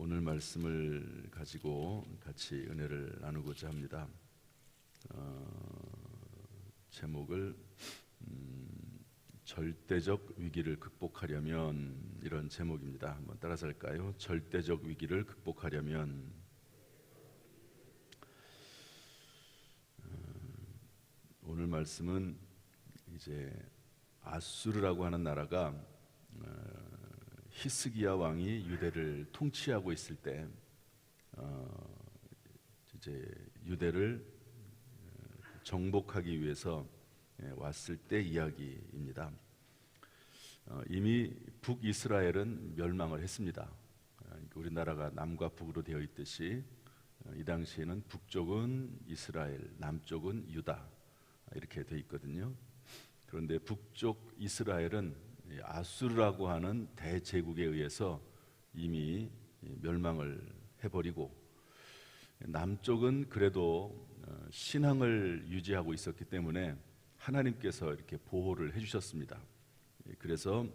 오늘 말씀을 가지고 같이 은혜를 나누고자 합니다. 제목을 절대적 위기를 극복하려면, 이런 제목입니다. 한번 따라서 할까요? 절대적 위기를 극복하려면. 오늘 말씀은 이제 아수르라고 하는 나라가 히스기야 왕이 유대를 통치하고 있을 때 이제 유대를 정복하기 위해서 왔을 때 이야기입니다. 이미 북이스라엘은 멸망을 했습니다. 우리나라가 남과 북으로 되어 있듯이 이 당시에는 북쪽은 이스라엘, 남쪽은 유다 이렇게 되어 있거든요. 그런데 북쪽 이스라엘은 아수르라고 하는 대제국에 의해서 이미 멸망을 해버리고, 남쪽은 그래도 신앙을 유지하고 있었기 때문에 하나님께서 이렇게 보호를 해주셨습니다. 그래서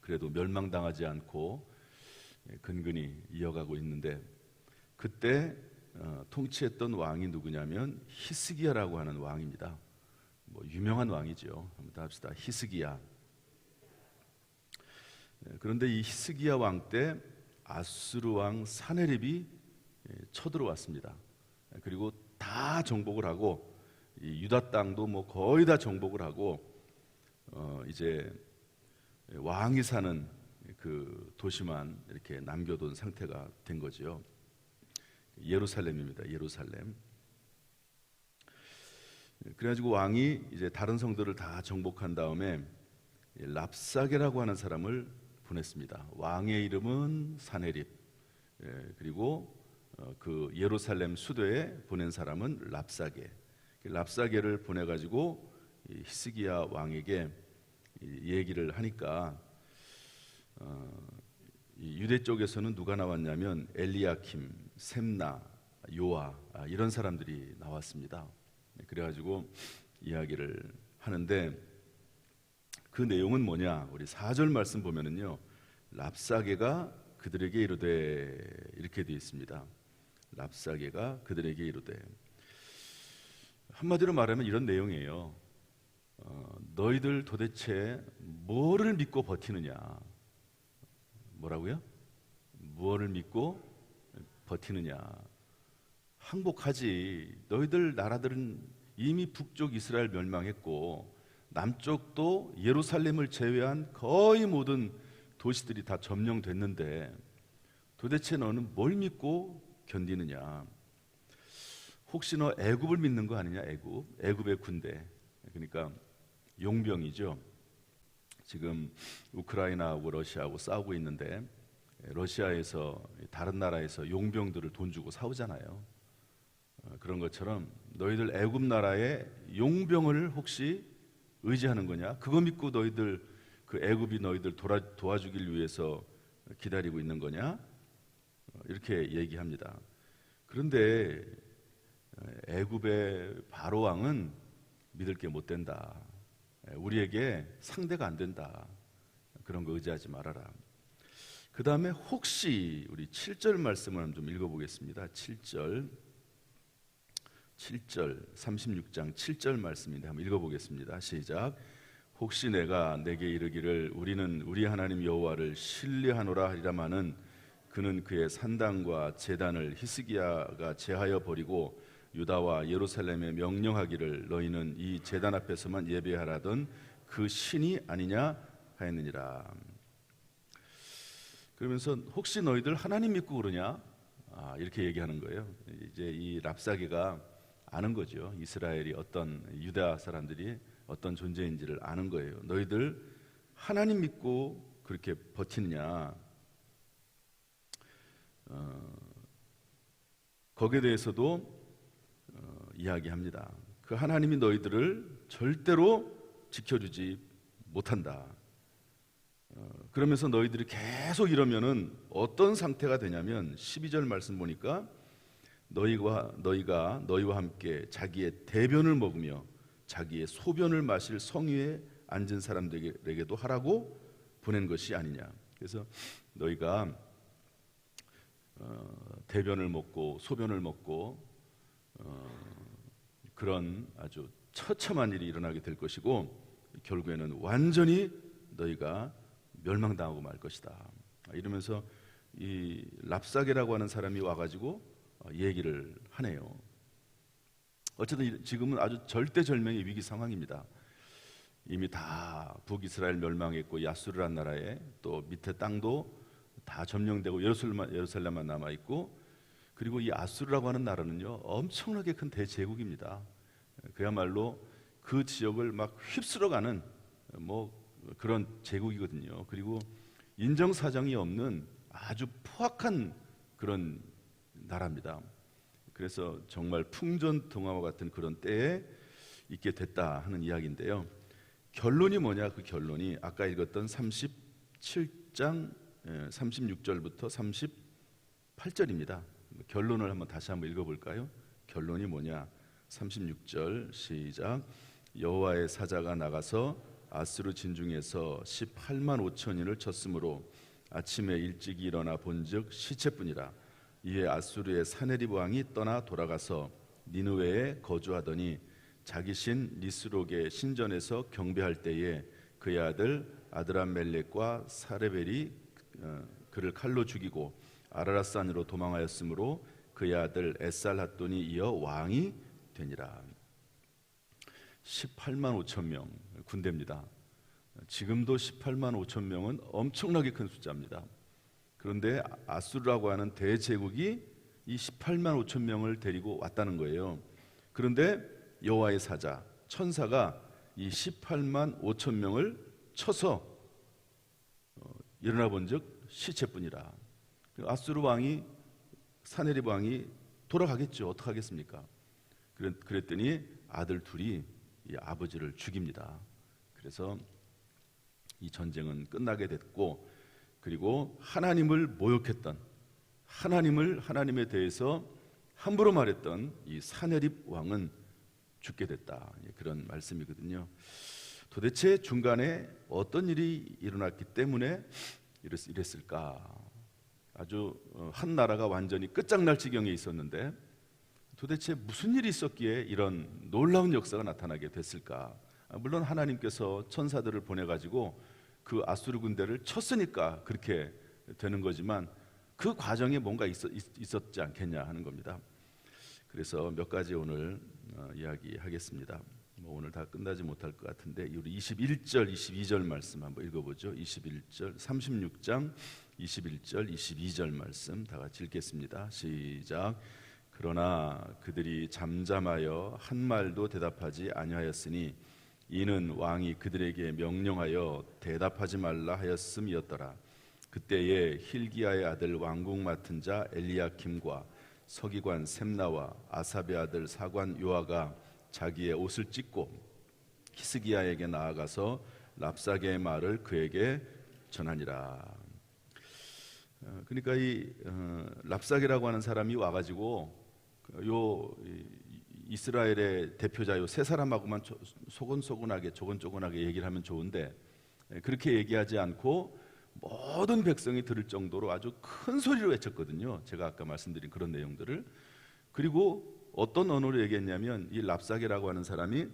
그래도 멸망당하지 않고 근근히 이어가고 있는데, 그때 통치했던 왕이 누구냐면 히스기야라고 하는 왕입니다. 유명한 왕이죠. 한번 다 합시다. 히스기야. 그런데 이 히스기야 왕 때 아수르 왕 사네립이 쳐들어왔습니다. 그리고 다 정복을 하고, 이 유다 땅도 거의 다 정복을 하고, 이제 왕이 사는 그 도시만 이렇게 남겨둔 상태가 된 거지요. 예루살렘입니다. 예루살렘. 그래가지고 왕이 이제 다른 성들을 다 정복한 다음에 랍사게라고 하는 사람을 보냈습니다. 왕의 이름은 사네립. 그리고 그 예루살렘 수도에 보낸 사람은 랍사게. 랍사게를 보내가지고 히스기야 왕에게 얘기를 하니까 유대 쪽에서는 누가 나왔냐면 엘리야킴, 셈나, 요아 이런 사람들이 나왔습니다. 그래가지고 이야기를 하는데, 그 내용은 뭐냐? 우리 4절 말씀 보면은요, 랍사게가 그들에게 이르되, 이렇게 되어 있습니다. 랍사게가 그들에게 이르되, 한마디로 말하면 이런 내용이에요. 너희들 도대체 뭐를 믿고 버티느냐? 뭐라고요? 무엇을 믿고 버티느냐? 항복하지. 너희들 나라들은 이미 북쪽 이스라엘 멸망했고, 남쪽도 예루살렘을 제외한 거의 모든 도시들이 다 점령됐는데 도대체 너는 뭘 믿고 견디느냐? 혹시 너 애굽을 믿는 거 아니냐? 애굽의 군대, 그러니까 용병이죠. 지금 우크라이나하고 러시아하고 싸우고 있는데, 러시아에서 다른 나라에서 용병들을 돈 주고 사오잖아요. 그런 것처럼 너희들 애굽 나라의 용병을 혹시 의지하는 거냐? 그거 믿고 너희들 그 애굽이 너희들 도와주길 위해서 기다리고 있는 거냐? 이렇게 얘기합니다. 그런데 애굽의 바로 왕은 믿을 게 못 된다. 우리에게 상대가 안 된다. 그런 거 의지하지 말아라. 그 다음에 혹시 우리 7절 말씀을 좀 읽어보겠습니다. 7절 36장 7절 말씀인데 한번 읽어보겠습니다. 시작. 혹시 내가 내게 이르기를 우리는 우리 하나님 여호와를 신뢰하노라 하리라마는 그는 그의 산당과 제단을 히스기야가 제하여 버리고 유다와 예루살렘에 명령하기를 너희는 이 제단 앞에서만 예배하라던 그 신이 아니냐 하였느니라. 그러면서 혹시 너희들 하나님 믿고 그러냐? 이렇게 얘기하는 거예요. 이제 이 랍사게가 아는 거죠. 이스라엘이 어떤, 유다 사람들이 어떤 존재인지를 아는 거예요. 너희들 하나님 믿고 그렇게 버티느냐? 거기에 대해서도 이야기합니다. 그 하나님이 너희들을 절대로 지켜주지 못한다. 그러면서 너희들이 계속 이러면은 어떤 상태가 되냐면, 12절 말씀 보니까 너희가 너희와 함께 자기의 대변을 먹으며 자기의 소변을 마실 성위에 앉은 사람들에게도 하라고 보낸 것이 아니냐. 그래서 너희가 대변을 먹고 소변을 먹고 그런 아주 처참한 일이 일어나게 될 것이고 결국에는 완전히 너희가 멸망당하고 말 것이다. 이러면서 이 랍사게라고 하는 사람이 와가지고 얘기를 하네요. 어쨌든 지금은 아주 절대절명의 위기 상황입니다. 이미 다 북이스라엘 멸망했고 야수르란 나라에 또 밑에 땅도 다 점령되고 예루살렘만 남아 있고, 그리고 이 아수르라고 하는 나라는요 엄청나게 큰 대제국입니다. 그야말로 그 지역을 막 휩쓸어가는 뭐 그런 제국이거든요. 그리고 인정사정이 없는 아주 포악한 그런 나라입니다. 그래서 정말 풍전등화와 같은 그런 때에 있게 됐다 하는 이야기인데요. 결론이 뭐냐? 그 결론이 아까 읽었던 37장 36절부터 38절입니다. 결론을 다시 한번 읽어볼까요? 결론이 뭐냐? 36절 시작. 여호와의 사자가 나가서 아수르 진중에서 18만 5천인을 쳤으므로 아침에 일찍이 일어나 본즉 시체뿐이라. 이에 아수르의 사네립 왕이 떠나 돌아가서 니느웨에 거주하더니 자기 신 니스록의 신전에서 경배할 때에 그의 아들 아드람멜렉과 사레벨이 그를 칼로 죽이고 아라랏 산으로 도망하였으므로 그의 아들 에살핫돈이 이어 왕이 되니라. 18만 5천 명 군대입니다. 지금도 18만 5천 명은 엄청나게 큰 숫자입니다. 그런데 아수르라고 하는 대제국이 이 18만 5천 명을 데리고 왔다는 거예요. 그런데 여호와의 사자 천사가 이 18만 5천 명을 쳐서 일어나 본즉 시체뿐이라. 아수르 왕이 사네립 왕이 돌아가겠죠. 어떻게 하겠습니까? 그랬더니 아들 둘이 이 아버지를 죽입니다. 그래서 이 전쟁은 끝나게 됐고, 그리고 하나님을 모욕했던 하나님에 대해서 함부로 말했던 이 사네립 왕은 죽게 됐다. 그런 말씀이거든요. 도대체 중간에 어떤 일이 일어났기 때문에 이랬을까? 아주 한 나라가 완전히 끝장날 지경에 있었는데 도대체 무슨 일이 있었기에 이런 놀라운 역사가 나타나게 됐을까? 물론 하나님께서 천사들을 보내가지고 그 아수르 군대를 쳤으니까 그렇게 되는 거지만 그 과정에 뭔가 있었지 않겠냐 하는 겁니다. 그래서 몇 가지 오늘 이야기하겠습니다. 오늘 다 끝나지 못할 것 같은데 우리 21절, 22절 말씀 한번 읽어보죠. 21절, 36장 21절, 22절 말씀 다 같이 읽겠습니다. 시작. 그러나 그들이 잠잠하여 한 말도 대답하지 아니하였으니 이는 왕이 그들에게 명령하여 대답하지 말라 하였음이었더라. 그때에 힐기야의 아들 왕궁 맡은 자 엘리야킴과 서기관 셈나와 아삽의 아들 사관 요아가 자기의 옷을 찢고 히스기야에게 나아가서 랍사게의 말을 그에게 전하니라. 그러니까 이 랍사게라고 하는 사람이 와가지고 요 이스라엘의 대표자 요 세 사람하고만 소곤소곤하게 조곤조곤하게 얘기를 하면 좋은데 그렇게 얘기하지 않고 모든 백성이 들을 정도로 아주 큰 소리로 외쳤거든요. 제가 아까 말씀드린 그런 내용들을. 그리고 어떤 언어로 얘기했냐면 이 랍사게라고 하는 사람이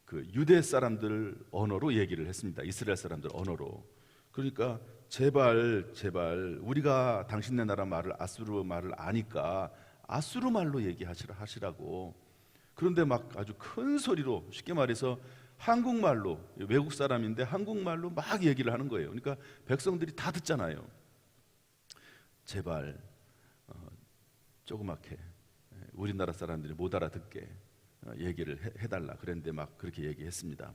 그 유대 사람들 언어로 얘기를 했습니다. 이스라엘 사람들 언어로. 그러니까 제발 우리가 당신네 나라 말을 아수르 말을 아니까 아수르 말로 얘기하시라고. 그런데 막 아주 큰 소리로, 쉽게 말해서 한국말로, 외국 사람인데 한국말로 막 얘기를 하는 거예요. 그러니까 백성들이 다 듣잖아요. 제발 조그맣게 우리나라 사람들이 못 알아듣게 얘기를 해달라. 그랬는데 막 그렇게 얘기했습니다.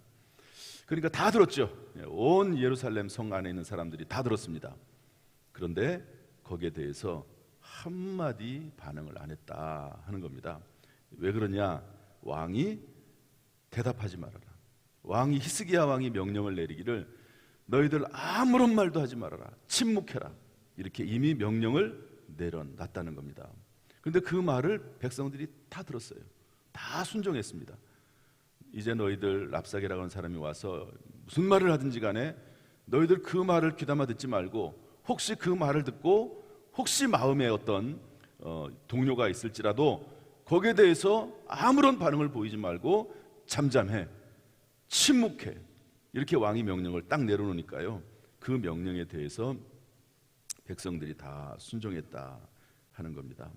그러니까 다 들었죠. 온 예루살렘 성 안에 있는 사람들이 다 들었습니다. 그런데 거기에 대해서 한마디 반응을 안 했다 하는 겁니다. 왜 그러냐? 왕이 대답하지 말아라. 왕이 히스기야 왕이 명령을 내리기를 너희들 아무런 말도 하지 말아라. 침묵해라. 이렇게 이미 명령을 내려놨다는 겁니다. 그런데 그 말을 백성들이 다 들었어요. 다 순종했습니다. 이제 너희들 랍사게라고 하는 사람이 와서 무슨 말을 하든지 간에 너희들 그 말을 귀담아 듣지 말고 혹시 그 말을 듣고 혹시 마음에 어떤 동료가 있을지라도 거기에 대해서 아무런 반응을 보이지 말고 잠잠해, 침묵해. 이렇게 왕이 명령을 딱 내려놓으니까요, 그 명령에 대해서 백성들이 다 순종했다 하는 겁니다.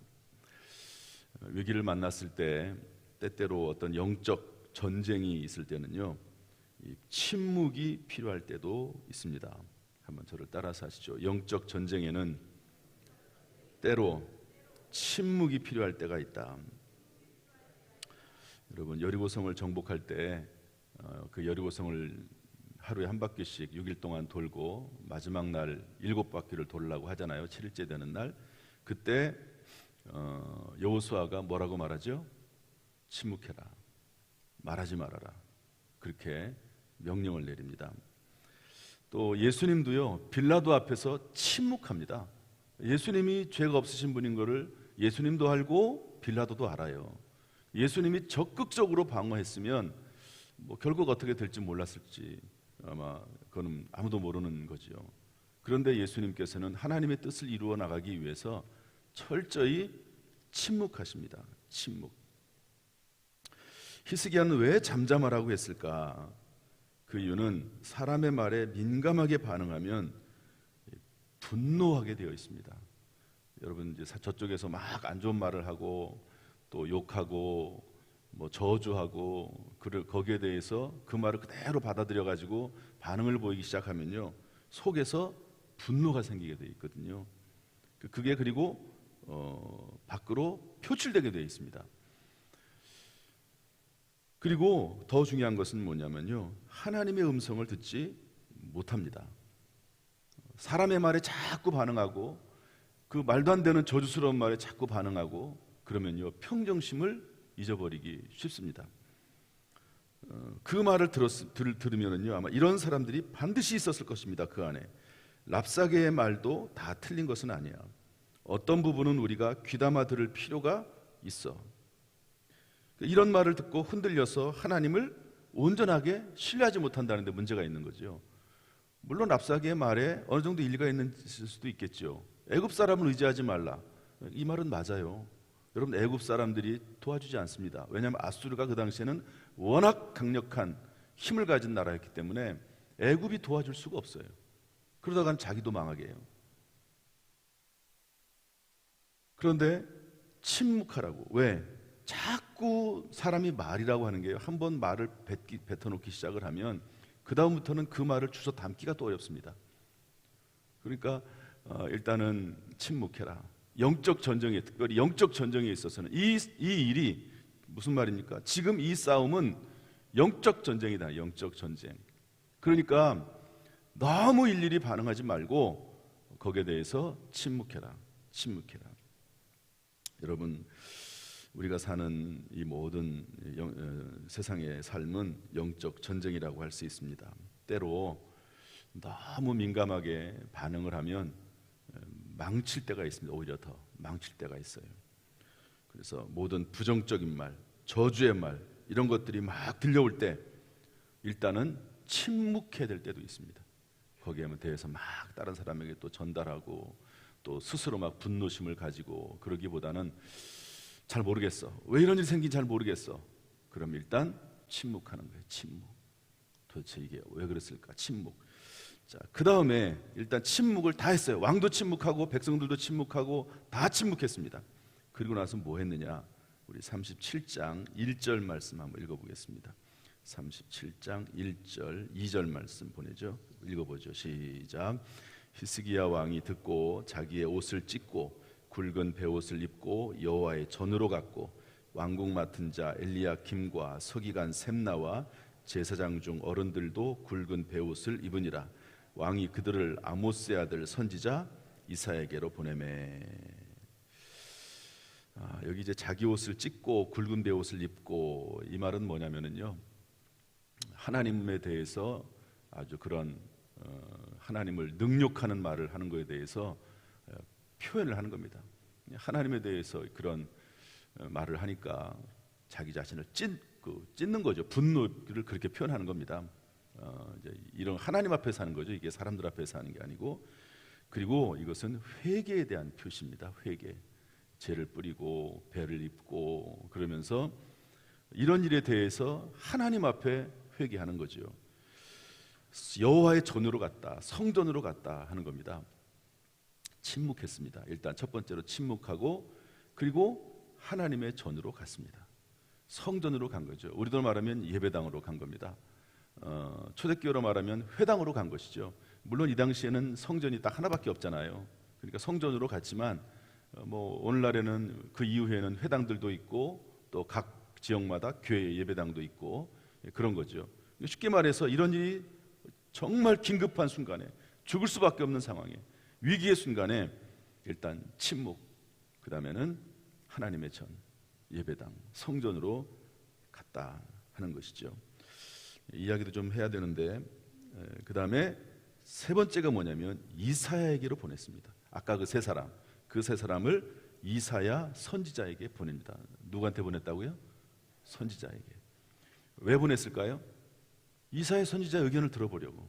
위기를 만났을 때, 때때로 어떤 영적 전쟁이 있을 때는요, 이 침묵이 필요할 때도 있습니다. 한번 저를 따라서 하시죠. 영적 전쟁에는 때로 침묵이 필요할 때가 있다. 여러분, 여리고성을 정복할 때 그 여리고성을 하루에 한 바퀴씩 6일 동안 돌고 마지막 날 7바퀴를 돌라고 하잖아요. 7일째 되는 날. 그때 여호수아가 뭐라고 말하죠? 침묵해라, 말하지 말아라, 그렇게 명령을 내립니다. 또 예수님도요, 빌라도 앞에서 침묵합니다. 예수님이 죄가 없으신 분인 것을 예수님도 알고 빌라도도 알아요. 예수님이 적극적으로 방어했으면 결국 어떻게 될지 몰랐을지, 아마 그건 아무도 모르는 거죠. 그런데 예수님께서는 하나님의 뜻을 이루어 나가기 위해서 철저히 침묵하십니다. 침묵. 히스기야는 왜 잠잠하라고 했을까? 그 이유는 사람의 말에 민감하게 반응하면 분노하게 되어 있습니다. 여러분, 이제 저쪽에서 막 안 좋은 말을 하고 또 욕하고 저주하고 거기에 대해서 그 말을 그대로 받아들여 가지고 반응을 보이기 시작하면요, 속에서 분노가 생기게 되어 있거든요. 그게 그리고 밖으로 표출되게 되어 있습니다. 그리고 더 중요한 것은 뭐냐면요, 하나님의 음성을 듣지 못합니다. 사람의 말에 자꾸 반응하고 그 말도 안 되는 저주스러운 말에 자꾸 반응하고 그러면요, 평정심을 잊어버리기 쉽습니다. 그 말을 들으면요, 아마 이런 사람들이 반드시 있었을 것입니다. 그 안에 랍사게의 말도 다 틀린 것은 아니야. 어떤 부분은 우리가 귀담아 들을 필요가 있어. 이런 말을 듣고 흔들려서 하나님을 온전하게 신뢰하지 못한다는 데 문제가 있는 거죠. 물론 랍사게의 말에 어느 정도 일리가 있을 수도 있겠죠. 애굽 사람을 의지하지 말라, 이 말은 맞아요. 여러분, 애굽 사람들이 도와주지 않습니다. 왜냐하면 아수르가 그 당시에는 워낙 강력한 힘을 가진 나라였기 때문에 애굽이 도와줄 수가 없어요. 그러다간 자기도 망하게 해요. 그런데 침묵하라고. 왜? 자꾸 사람이 말이라고 하는 게 한 번 말을 뱉어놓기 시작을 하면 그 다음부터는 그 말을 주워 담기가 또 어렵습니다. 그러니까 일단은 침묵해라. 영적 전쟁에, 특별히 영적 전쟁에 있어서는 이 일이 무슨 말입니까? 지금 이 싸움은 영적 전쟁이다. 영적 전쟁. 그러니까 너무 일일이 반응하지 말고 거기에 대해서 침묵해라. 침묵해라. 여러분, 우리가 사는 이 모든 세상의 삶은 영적 전쟁이라고 할 수 있습니다. 때로 너무 민감하게 반응을 하면 망칠 때가 있습니다. 오히려 더 망칠 때가 있어요. 그래서 모든 부정적인 말, 저주의 말, 이런 것들이 막 들려올 때 일단은 침묵해야 될 때도 있습니다. 거기에 대해서 막 다른 사람에게 또 전달하고 또 스스로 막 분노심을 가지고 그러기보다는 잘 모르겠어, 왜 이런 일이 생긴지 잘 모르겠어, 그럼 일단 침묵하는 거예요. 침묵. 도대체 이게 왜 그랬을까? 침묵. 자, 그 다음에 일단 침묵을 다 했어요. 왕도 침묵하고 백성들도 침묵하고 다 침묵했습니다. 그리고 나서 뭐 했느냐? 우리 37장 1절 말씀 한번 읽어보겠습니다. 37장 1절 2절 말씀 보내죠. 읽어보죠. 시작. 히스기야 왕이 듣고 자기의 옷을 찢고 굵은 베옷을 입고 여호와의 전으로 갔고 왕궁 맡은 자 엘리야김과 서기관 셈나와 제사장 중 어른들도 굵은 베옷을 입으니라. 왕이 그들을 아모스의 아들 선지자 이사야에게로 보내매. 여기 이제 자기 옷을 찢고 굵은 베옷을 입고, 이 말은 뭐냐면은요, 하나님에 대해서 아주 그런 하나님을 능욕하는 말을 하는 것에 대해서 표현을 하는 겁니다. 하나님에 대해서 그런 말을 하니까 자기 자신을 찢는 거죠. 분노를 그렇게 표현하는 겁니다. 이제 이런 하나님 앞에서 하는 거죠. 이게 사람들 앞에서 하는 게 아니고. 그리고 이것은 회개에 대한 표시입니다. 회개. 죄를 뿌리고 배를 입고 그러면서 이런 일에 대해서 하나님 앞에 회개하는 거죠. 여호와의 전으로 갔다, 성전으로 갔다 하는 겁니다. 침묵했습니다. 일단 첫 번째로 침묵하고 그리고 하나님의 전으로 갔습니다. 성전으로 간 거죠. 우리도 말하면 예배당으로 간 겁니다. 초대교회로 말하면 회당으로 간 것이죠. 물론 이 당시에는 성전이 딱 하나밖에 없잖아요. 그러니까 성전으로 갔지만 오늘날에는 그 이후에는 회당들도 있고 또 각 지역마다 교회 예배당도 있고 그런 거죠. 쉽게 말해서 이런 일이 정말 긴급한 순간에 죽을 수밖에 없는 상황에 위기의 순간에 일단 침묵, 그 다음에는 하나님의 전, 예배당, 성전으로 갔다 하는 것이죠. 이야기도 좀 해야 되는데 그 다음에 세 번째가 뭐냐면 이사야에게로 보냈습니다. 아까 그 세 사람을 이사야 선지자에게 보냅니다. 누구한테 보냈다고요? 선지자에게. 왜 보냈을까요? 이사야 선지자의 의견을 들어보려고.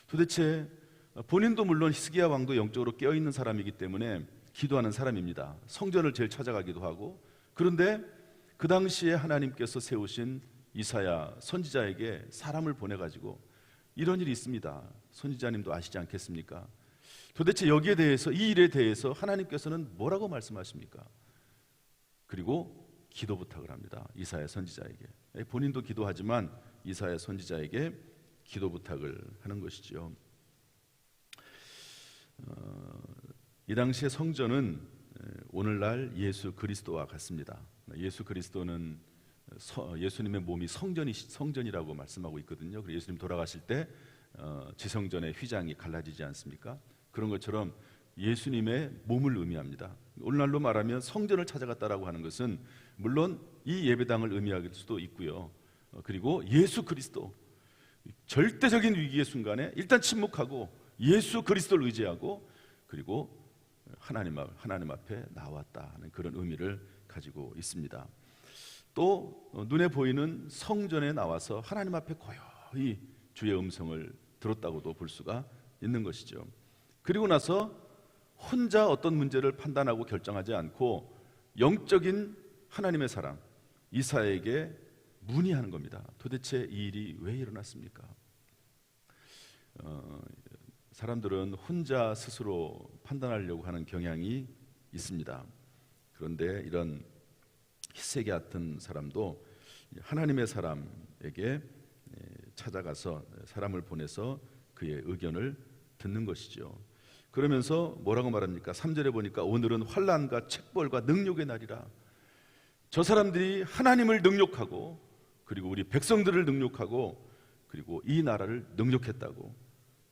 도대체 본인도 물론 히스기야 왕도 영적으로 깨어있는 사람이기 때문에 기도하는 사람입니다. 성전을 제일 찾아가기도 하고. 그런데 그 당시에 하나님께서 세우신 이사야 선지자에게 사람을 보내가지고 이런 일이 있습니다. 선지자님도 아시지 않겠습니까? 도대체 여기에 대해서, 이 일에 대해서 하나님께서는 뭐라고 말씀하십니까? 그리고 기도 부탁을 합니다. 이사야 선지자에게. 본인도 기도하지만 이사야 선지자에게 기도 부탁을 하는 것이죠. 이 당시의 성전은 오늘날 예수 그리스도와 같습니다. 예수 그리스도는 예수님의 몸이 성전이라고 말씀하고 있거든요. 그리고 예수님 돌아가실 때 지성전의 휘장이 갈라지지 않습니까? 그런 것처럼 예수님의 몸을 의미합니다. 오늘날로 말하면 성전을 찾아갔다라고 하는 것은 물론 이 예배당을 의미할 수도 있고요. 그리고 예수 그리스도, 절대적인 위기의 순간에 일단 침묵하고 예수 그리스도를 의지하고 그리고 하나님 앞에 나왔다는 그런 의미를 가지고 있습니다. 또 눈에 보이는 성전에 나와서 하나님 앞에 고요히 주의 음성을 들었다고도 볼 수가 있는 것이죠. 그리고 나서 혼자 어떤 문제를 판단하고 결정하지 않고 영적인 하나님의 사람 이사야에게 문의하는 겁니다. 도대체 이 일이 왜 일어났습니까? 사람들은 혼자 스스로 판단하려고 하는 경향이 있습니다. 그런데 이런 히스기 같은 사람도 하나님의 사람에게 찾아가서 사람을 보내서 그의 의견을 듣는 것이죠. 그러면서 뭐라고 말합니까? 3절에 보니까 오늘은 환난과 책벌과 능욕의 날이라. 저 사람들이 하나님을 능욕하고 그리고 우리 백성들을 능욕하고 그리고 이 나라를 능욕했다고.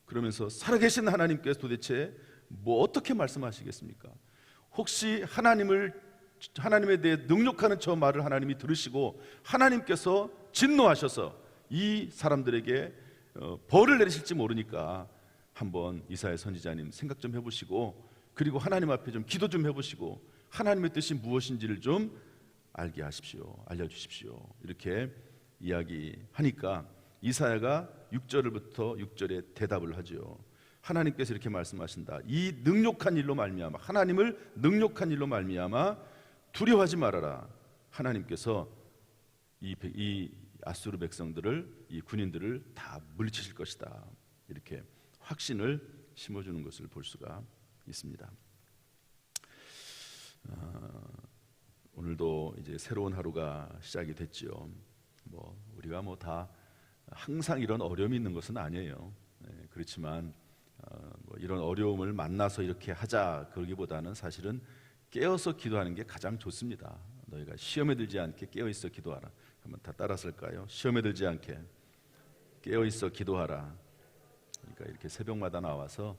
그러면서 살아계신 하나님께서 도대체 어떻게 말씀하시겠습니까? 혹시 하나님에 대해 능욕하는 저 말을 하나님이 들으시고 하나님께서 진노하셔서 이 사람들에게 벌을 내리실지 모르니까 한번 이사야 선지자님 생각 좀 해보시고 그리고 하나님 앞에 좀 기도 좀 해보시고 하나님의 뜻이 무엇인지를 좀 알게 하십시오. 알려주십시오. 이렇게 이야기하니까 이사야가 6절부터 6절에 대답을 하죠. 하나님께서 이렇게 말씀하신다. 이 능욕한 일로 말미암아, 하나님을 능욕한 일로 말미암아 두려워하지 말아라. 하나님께서 이 아수르 백성들을, 이 군인들을 다 물리치실 것이다. 이렇게 확신을 심어주는 것을 볼 수가 있습니다. 오늘도 이제 새로운 하루가 시작이 됐죠. 우리가 다 항상 이런 어려움이 있는 것은 아니에요. 그렇지만 이런 어려움을 만나서 이렇게 하자 그러기보다는 사실은 깨어서 기도하는 게 가장 좋습니다. 너희가 시험에 들지 않게 깨어 있어 기도하라. 한번 다 따라서 할까요? 시험에 들지 않게 깨어 있어 기도하라. 그러니까 이렇게 새벽마다 나와서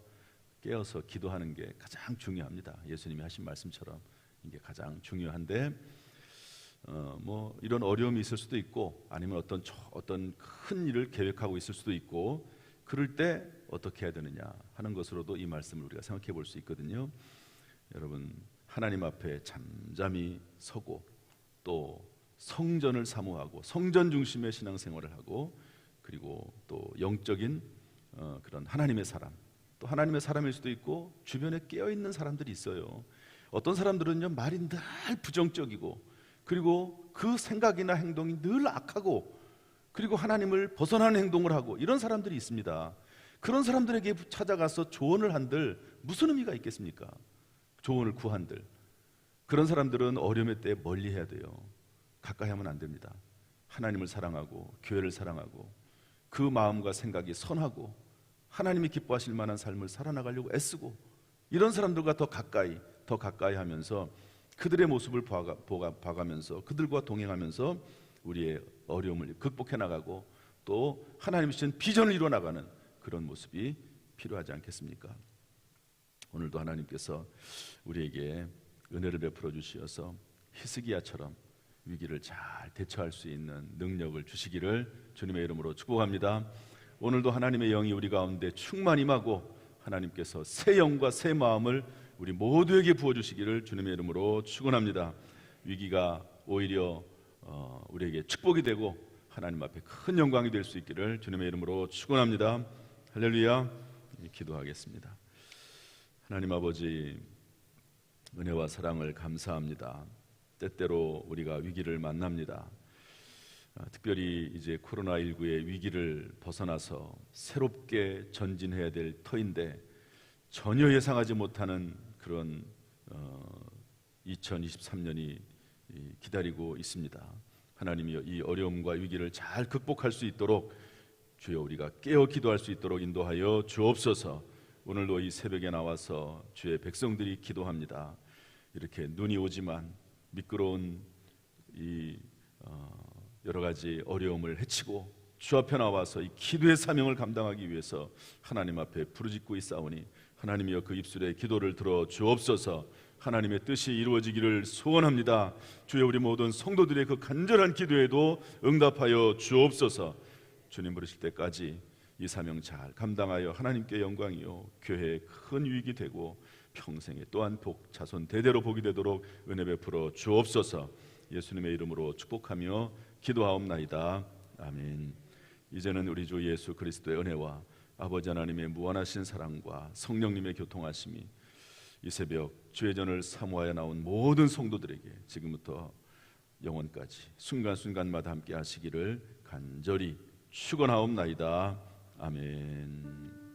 깨어서 기도하는 게 가장 중요합니다. 예수님이 하신 말씀처럼 이게 가장 중요한데 이런 어려움이 있을 수도 있고 아니면 어떤 큰 일을 계획하고 있을 수도 있고 그럴 때 어떻게 해야 되느냐 하는 것으로도 이 말씀을 우리가 생각해 볼 수 있거든요. 여러분 하나님 앞에 잠잠히 서고 또 성전을 사모하고 성전 중심의 신앙생활을 하고 그리고 또 영적인 그런 하나님의 사람 또 하나님의 사람일 수도 있고 주변에 깨어있는 사람들이 있어요. 어떤 사람들은요 말이 늘 부정적이고 그리고 그 생각이나 행동이 늘 악하고 그리고 하나님을 벗어나는 행동을 하고 이런 사람들이 있습니다. 그런 사람들에게 찾아가서 조언을 한들 무슨 의미가 있겠습니까? 조언을 구한들. 그런 사람들은 어려움의 때에 멀리 해야 돼요. 가까이 하면 안 됩니다. 하나님을 사랑하고 교회를 사랑하고 그 마음과 생각이 선하고 하나님이 기뻐하실 만한 삶을 살아나가려고 애쓰고 이런 사람들과 더 가까이 하면서 그들의 모습을 봐가면서 그들과 동행하면서 우리의 어려움을 극복해 나가고 또 하나님이 주신 비전을 이루어 나가는 그런 모습이 필요하지 않겠습니까? 오늘도 하나님께서 우리에게 은혜를 베풀어 주시어서 히스기야처럼 위기를 잘 대처할 수 있는 능력을 주시기를 주님의 이름으로 축복합니다. 오늘도 하나님의 영이 우리 가운데 충만 임하고 하나님께서 새 영과 새 마음을 우리 모두에게 부어주시기를 주님의 이름으로 축원합니다. 위기가 오히려 우리에게 축복이 되고 하나님 앞에 큰 영광이 될 수 있기를 주님의 이름으로 축원합니다. 할렐루야. 기도하겠습니다. 하나님 아버지, 은혜와 사랑을 감사합니다. 때때로 우리가 위기를 만납니다. 특별히 이제 코로나19의 위기를 벗어나서 새롭게 전진해야 될 터인데 전혀 예상하지 못하는 그런 2023년이 기다리고 있습니다. 하나님이여, 이 어려움과 위기를 잘 극복할 수 있도록 주여 우리가 깨어 기도할 수 있도록 인도하여 주옵소서. 오늘도 이 새벽에 나와서 주의 백성들이 기도합니다. 이렇게 눈이 오지만 미끄러운 이 여러 가지 어려움을 헤치고 주 앞에 나와서 이 기도의 사명을 감당하기 위해서 하나님 앞에 부르짖고 있사오니 하나님이여 그 입술의 기도를 들어 주옵소서. 하나님의 뜻이 이루어지기를 소원합니다. 주여 우리 모든 성도들의 그 간절한 기도에도 응답하여 주옵소서. 주님 부르실 때까지 이 사명 잘 감당하여 하나님께 영광이요 교회에 큰 유익이 되고 평생에 또한 복 자손 대대로 복이 되도록 은혜 베풀어 주옵소서. 예수님의 이름으로 축복하며 기도하옵나이다. 아멘. 이제는 우리 주 예수 그리스도의 은혜와 아버지 하나님의 무한하신 사랑과 성령님의 교통하심이 이 새벽 주의 전을 사모하여 나온 모든 성도들에게 지금부터 영원까지 순간순간마다 함께 하시기를 간절히 축원하옵나이다. 아멘.